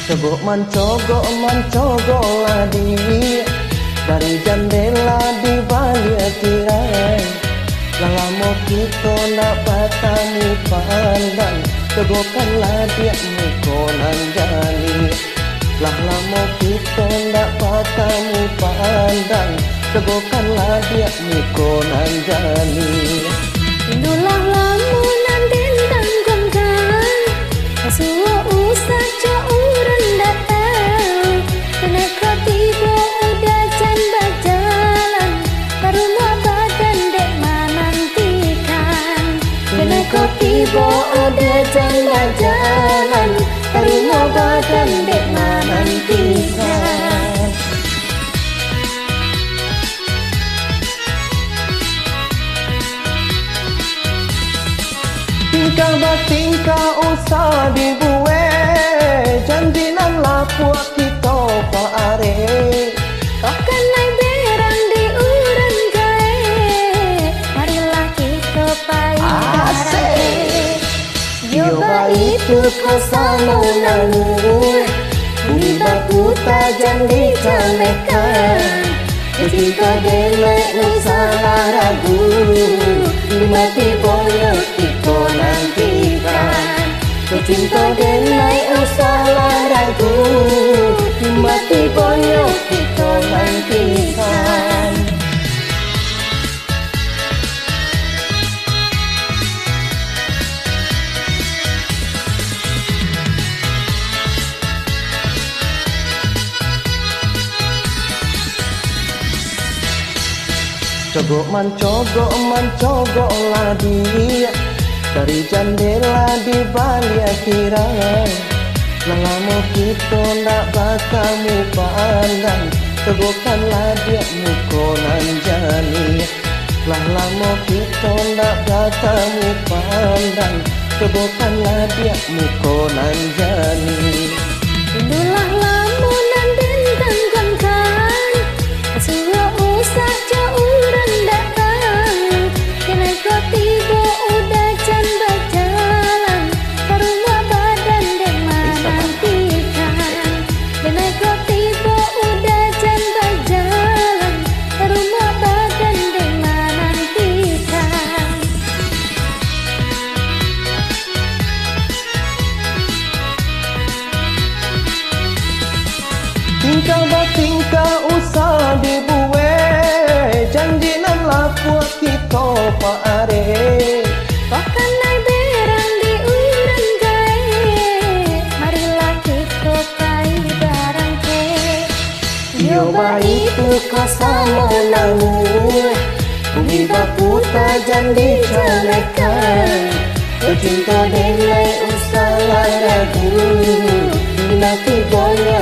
Cogok mancogok ladi dari jendela di balik tirai. Lama kita nak bertemu pandang, tegokanlah dia mukonan jali. Lah lama kita nak bertemu pandang, tegokanlah dia mukonan jali. Itulah lamunan bintang gongkan, kasua usah cauran datang. Kenapa tiba udah jan berjalan, karena badan dek menantikan. Kenapa tiba udah jan berjalan, karena badan dek menantikan. Tingkah bertingkah usah dibuat, janjinan lapuk kita pak are. Takkan naik berang di uran gae, marilah kita pahit Yoba itu kosamu namun, bumi baku tajam dicamekan. Ketika delek usaha ragu, mati boyo kita nantikan. Kecinta delek usaha ragu, mati boyo kita nantikan. Cogok mancogok ladi dari jendela di balik tirai. Lama kita nak bertemu pandang, tegokanlah dia mukonan jali. Lah lama kita nak bertemu pandang, tegokanlah dia mukonan jali. Itulah lamunan bintang gongkan, kasua usah cauran datang. Kenapa tiba udah jan berjalan, karena badan dek menantikan. Kenapa tiba udah jan berjalan, karena badan dek menantikan. Tingkah bertingkah usah dibuat, janjinan lapuk kita pak are. Bahkan naik berang di uran gae, marilah kita pahit barang ke. Yoba itu kosamu namun, bumi baku tajam dicamekan. Kecinta delek usaha ragu, nanti boyo